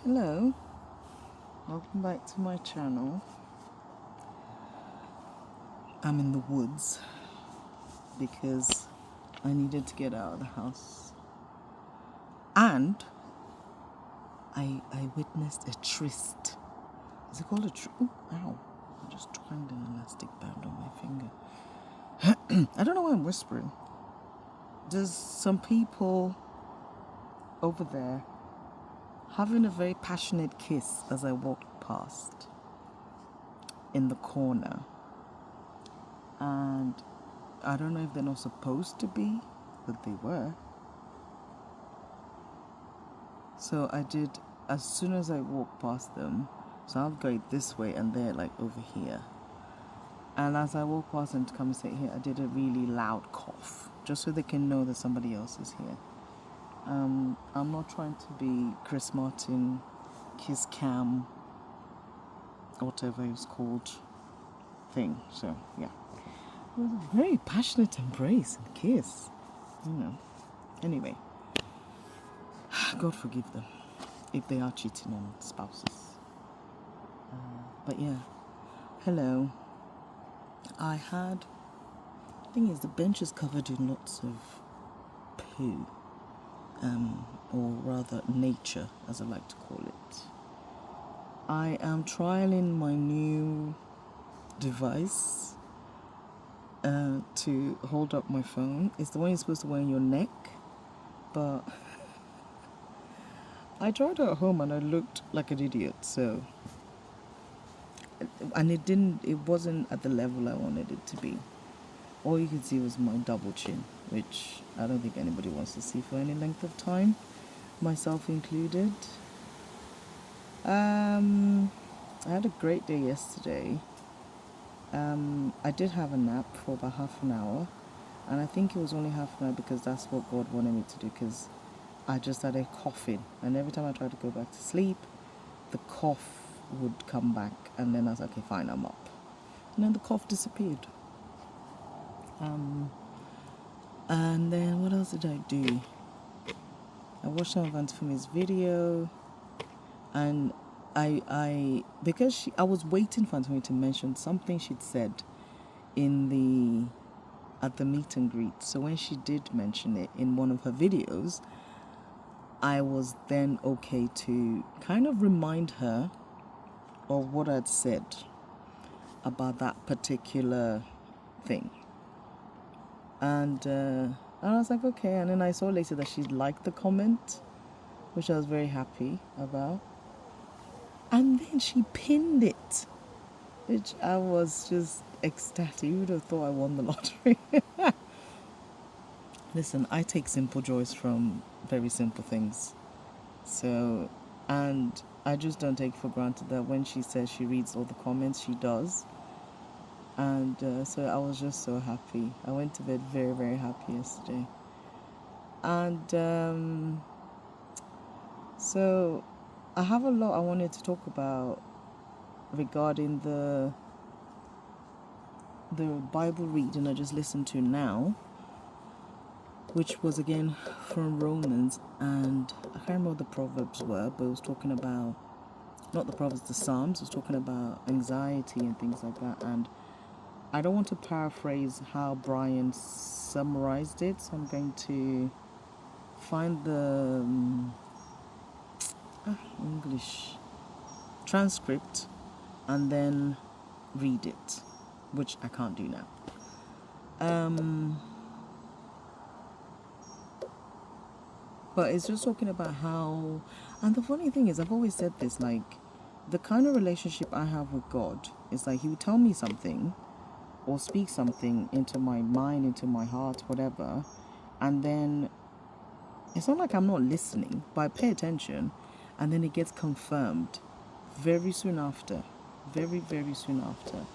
Hello, welcome back to my channel. I'm in the woods because I needed to get out of the house, and I witnessed a tryst. Is it called a tryst? Oh, ow. I just twanged an elastic band on my finger. I don't know why I'm whispering. There's some people over there having a very passionate kiss as I walked past in the corner. And I don't know if they're not supposed to be, but they were. So I did, as soon as I walked past them, so I'll go this way and they're like over here. And as I walked past them to come and sit here, I did a really loud cough, just so they can know that somebody else is here. I'm not trying to be Chris Martin, Kiss Cam, whatever it's called thing. So yeah, it was a very passionate embrace and kiss, Anyway, God forgive them if they are cheating on spouses. But yeah, hello. I think the bench is covered in lots of poo. Or rather nature, as I like to call it. I am trialing my new device to hold up my phone. It's the one you're supposed to wear on your neck, but I tried it at home and I looked like an idiot, and it wasn't at the level I wanted it to be. All you could see was my double chin, which I don't think anybody wants to see for any length of time, myself included. I had a great day yesterday. I did have a nap for about half an hour, and I think it was only half an hour because that's what God wanted me to do, because I just started coughing, and every time I tried to go back to sleep, the cough would come back, and then I was like, okay, fine, I'm up. And then the cough disappeared. And then what else did I do? I watched some of Antifumi's video, and because I was waiting for Antifumi to mention something she'd said at the meet and greet. So when she did mention it in one of her videos, I was then okay to kind of remind her of what I'd said about that particular thing. And I was like, okay. And then I saw later that she liked the comment, which I was very happy about. And then she pinned it, which I was just ecstatic. You would have thought I won the lottery. Listen, I take simple joys from very simple things. So, and I just don't take for granted that when she says she reads all the comments, she does. And so I was just so happy. I went to bed very, very happy yesterday. And so I have a lot I wanted to talk about regarding the Bible reading I just listened to now, which was again from Romans, and I can't remember what the Proverbs were, but it was talking about, not the Proverbs, the Psalms. It was talking about anxiety and things like that, and I don't want to paraphrase how Brian summarized it, so I'm going to find the English transcript and then read it, which I can't do now. But it's just talking about how, and the funny thing is, I've always said this, like, the kind of relationship I have with God is like, he would tell me something or speak something into my mind, into my heart, whatever, and then it's not like I'm not listening, but I pay attention, and then it gets confirmed very soon after. Very, very soon after.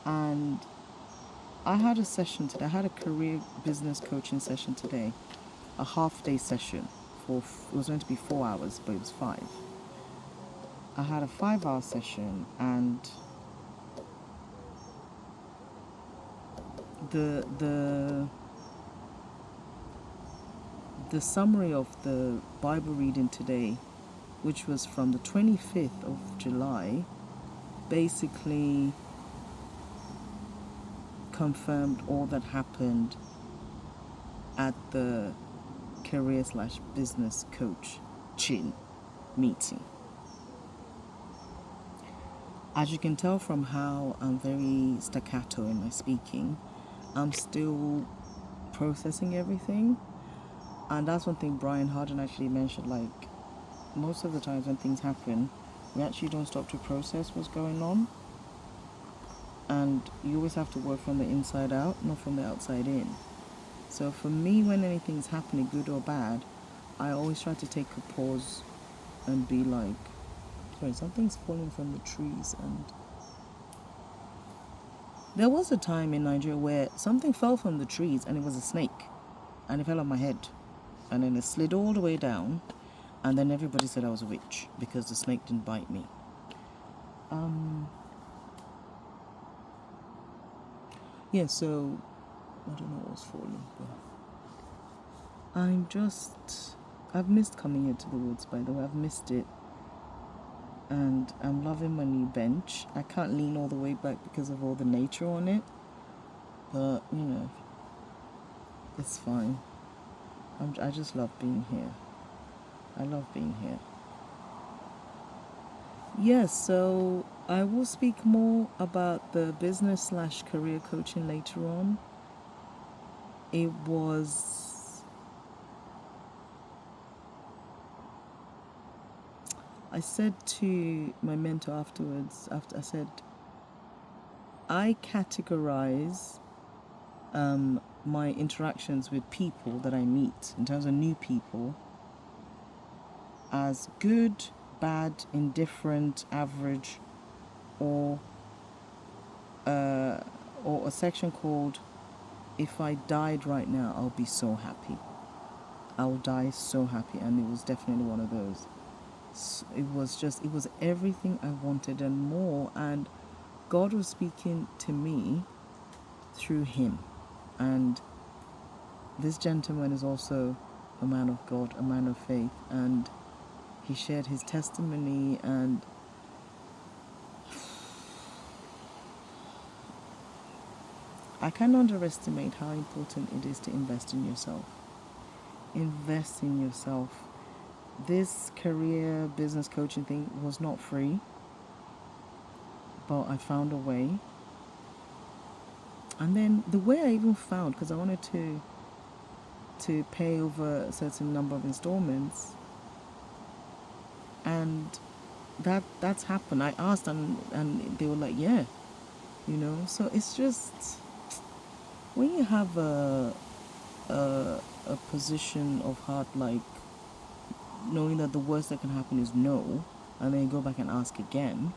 And I had a session today. I had a career business coaching session today. A half-day session. It was going to be 4 hours, but it was 5. I had a 5-hour session, and the summary of the Bible reading today which was from the 25th of July, basically confirmed all that happened at the career/business coach chin meeting. As you can tell from how I'm very staccato in my speaking, I'm still processing everything. And that's one thing Brian Harden actually mentioned, like, most of the times when things happen, we actually don't stop to process what's going on. And you always have to work from the inside out, not from the outside in. So for me, when anything's happening, good or bad, I always try to take a pause and be like, sorry, something's falling from the trees. And there was a time in Nigeria where something fell from the trees and it was a snake. And it fell on my head. And then it slid all the way down. And then everybody said I was a witch because the snake didn't bite me. Yeah, so I don't know what was falling, but I've missed coming here to the woods, by the way. I've missed it. And I'm loving my new bench. I can't lean all the way back because of all the nature on it. But, it's fine. I just love being here. I love being here. Yes, so I will speak more about the business/career coaching later on. I said to my mentor afterwards, I said, I categorize my interactions with people that I meet, in terms of new people, as good, bad, indifferent, average, or a section called, if I died right now, I'll be so happy. I'll die so happy. And it was definitely one of those. It was everything I wanted and more. And God was speaking to me through him. And this gentleman is also a man of God, a man of faith. And he shared his testimony, and I can't underestimate how important it is to invest in yourself. Invest in yourself. This career business coaching thing was not free, but I found a way. And then the way I even found, because I wanted to pay over a certain number of installments, and that's happened. I asked, and they were like, yeah, So it's just, when you have a position of heart, like knowing that the worst that can happen is no, and then you go back and ask again,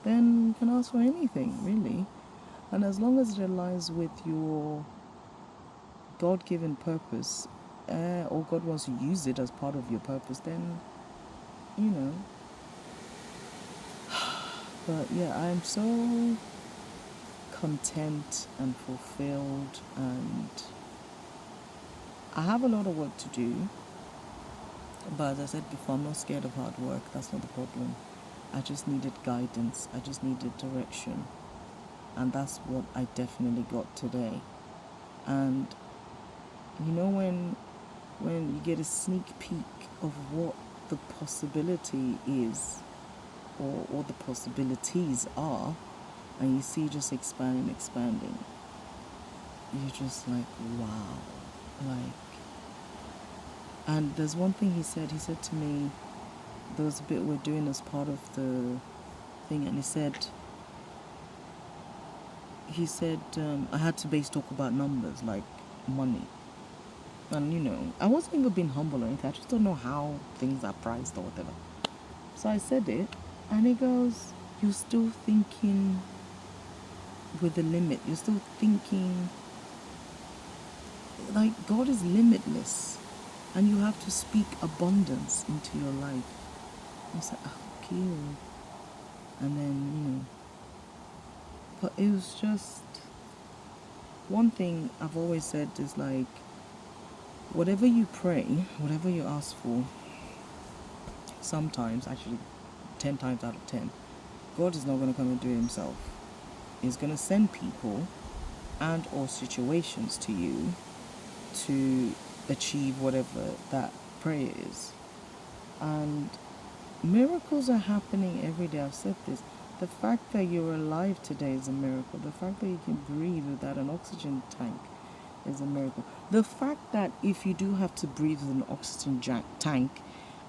then you can ask for anything, really. And as long as it aligns with your God-given purpose, or God wants to use it as part of your purpose, then, But yeah, I'm so content and fulfilled, and I have a lot of work to do. But as I said before, I'm not scared of hard work. That's not the problem. I just needed guidance. I just needed direction. And that's what I definitely got today. And when you get a sneak peek of what the possibility is, or what the possibilities are, and you see just expanding, you're just like, wow. And there's one thing he said to me, there was a bit we're doing as part of the thing, and he said I had to talk about numbers, like money. And I wasn't even being humble or anything, I just don't know how things are priced or whatever. So I said it, and he goes, you're still thinking with the limit, you're still thinking like God is limitless, and you have to speak abundance into your life. I was like, okay. And then, but it was just, one thing I've always said is, like, whatever you pray, whatever you ask for, sometimes, actually 10 times out of 10, God is not going to come and do it himself. He's going to send people and or situations to you to achieve whatever that prayer is. And miracles are happening every day. I've said this. The fact that you're alive today is a miracle. The fact that you can breathe without an oxygen tank is a miracle. The fact that if you do have to breathe with an oxygen tank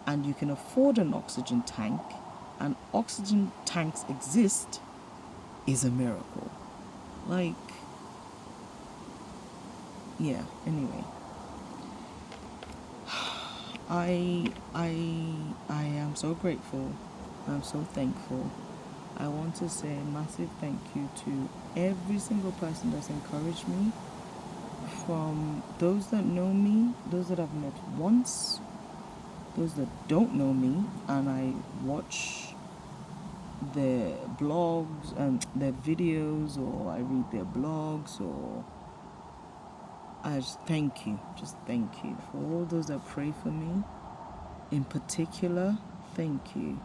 and you can afford an oxygen tank and oxygen tanks exist is a miracle. Like, yeah, anyway. I am so grateful. I'm so thankful. I want to say a massive thank you to every single person that's encouraged me, from those that know me, those that I've met once, those that don't know me, and I watch their blogs and their videos, or I read their blogs, or I just thank you for all those that pray for me. In particular, thank you.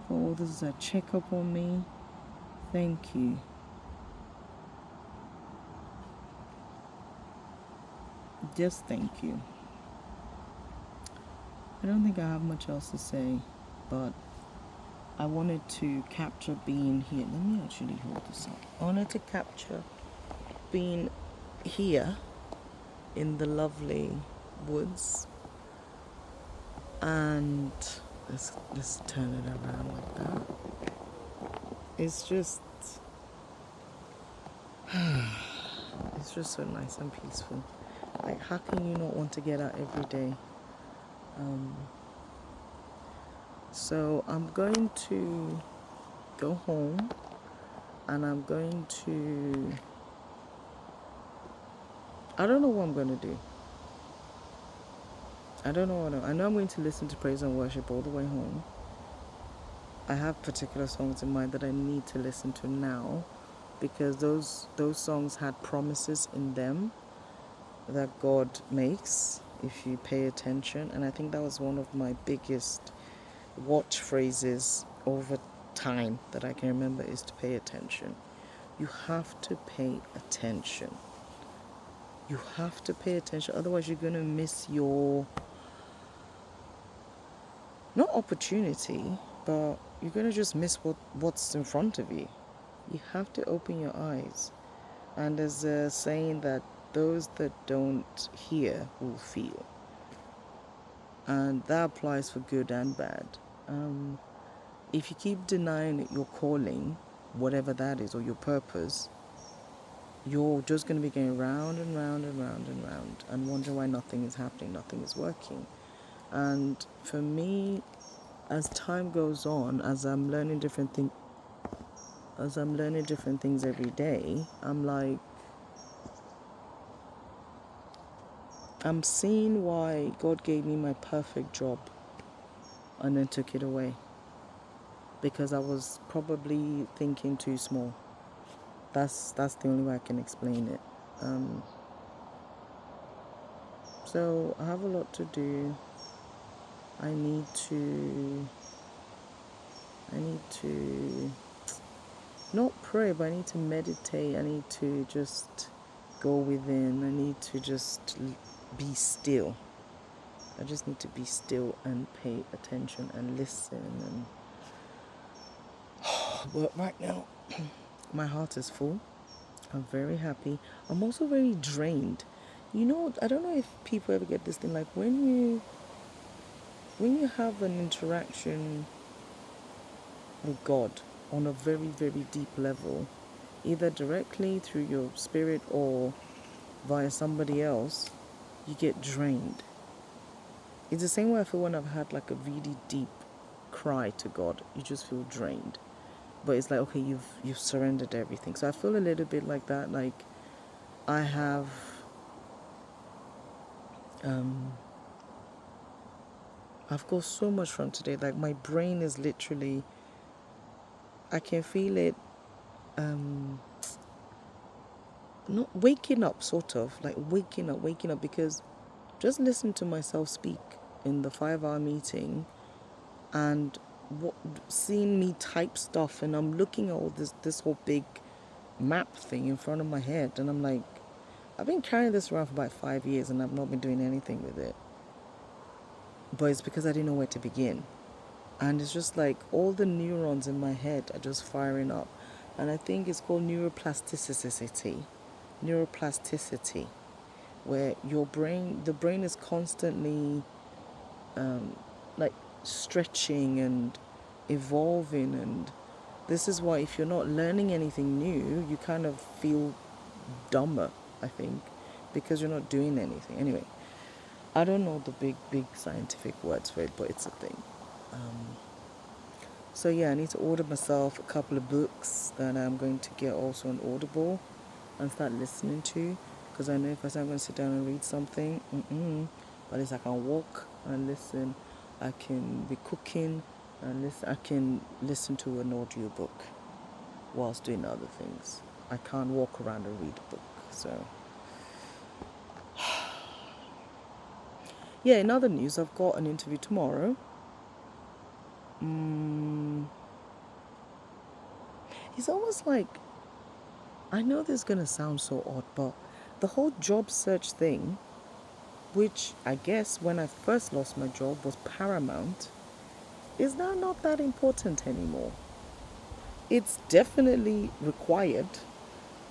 For all those that check up on me, thank you. Just thank you. I don't think I have much else to say, but I wanted to capture being here. Let me actually hold this up. I wanted to capture being here in the lovely woods, and let's turn it around like that. It's just so nice and peaceful. Like, how can you not want to get out every day? So I'm going to go home, and I'm going to, I don't know what I'm going to do. I don't know what I know I'm going to listen to praise and worship all the way home. I have particular songs in mind that I need to listen to now, because those songs had promises in them that God makes if you pay attention. And I think that was one of my biggest watch phrases over time that I can remember, is to pay attention. You have to pay attention. You have to pay attention, otherwise you're going to miss your, not opportunity, but you're going to just miss what's in front of you. You have to open your eyes. And there's a saying that those that don't hear will feel. And that applies for good and bad. If you keep denying your calling, whatever that is, or your purpose, you're just going to be going round and round and round and round and wondering why nothing is happening, nothing is working. And for me, as time goes on, as I'm learning different things every day, I'm seeing why God gave me my perfect job and then took it away. Because I was probably thinking too small. That's the only way I can explain it. So I have a lot to do. I need to not pray, but I need to meditate. I need to just go within. I need to just be still. I just need to be still and pay attention and listen. And but right now, my heart is full. I'm very happy. I'm also very drained. You know, I don't know if people ever get this thing, like when you have an interaction with God on a very, very deep level, either directly through your spirit or via somebody else, you get drained. It's the same way I feel when I've had like a really deep cry to God. You just feel drained. But it's like, okay, you've surrendered everything. So I feel a little bit like that. Like I have I've got so much from today. Like my brain is literally, I can feel it not waking up, sort of like waking up, because just listen to myself speak in the 5-hour meeting and seeing me type stuff, and I'm looking at all this whole big map thing in front of my head, and I'm like, I've been carrying this around for about 5 years and I've not been doing anything with it. But it's because I didn't know where to begin. And it's just like all the neurons in my head are just firing up. And I think it's called neuroplasticity. Neuroplasticity, where the brain is constantly like stretching and evolving. And this is why if you're not learning anything new, you kind of feel dumber, I think, because you're not doing anything. Anyway, I don't know the big scientific words for it, but it's a thing. So yeah, I need to order myself a couple of books that I'm going to get also on Audible and start listening to, because I know if I say I'm going to sit down and read something, but at least I can walk and listen. I can be cooking and listen. I can listen to an audiobook whilst doing other things. I can't walk around and read a book. So yeah, in other news, I've got an interview tomorrow. It's almost like, I know this is going to sound so odd, but the whole job search thing, which I guess when I first lost my job was paramount, is now not that important anymore. It's definitely required,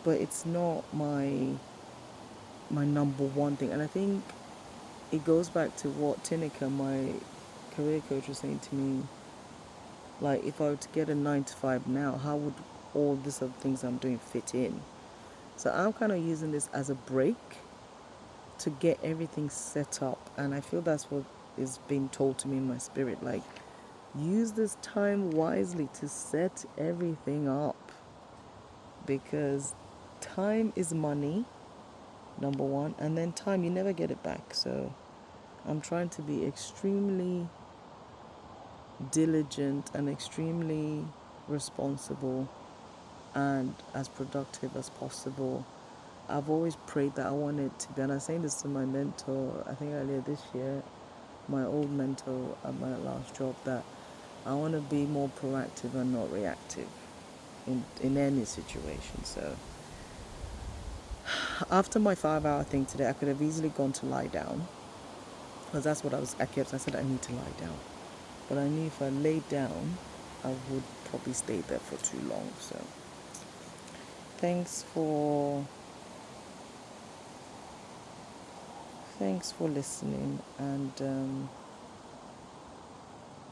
but it's not my number one thing. And I think it goes back to what Tinica, my career coach, was saying to me. Like, if I were to get a 9 to 5 now, how would all these other things I'm doing fit in? So I'm kind of using this as a break to get everything set up. And I feel that's what is being told to me in my spirit. Like, use this time wisely to set everything up. Because time is money, number one. And then time, you never get it back. So I'm trying to be extremely diligent and extremely responsible and as productive as possible. I've always prayed that I wanted to be, and I was saying this to my mentor, I think earlier this year, my old mentor at my last job, that I want to be more proactive and not reactive in any situation. So after my 5-hour thing today, I could have easily gone to lie down, because that's what I said I need to lie down. But I knew if I laid down, I would probably stay there for too long. So thanks for listening, and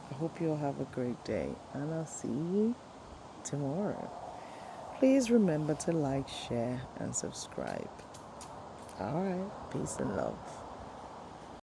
I hope you'll have a great day, and I'll see you tomorrow. Please remember to like, share, and subscribe. All right, peace and love.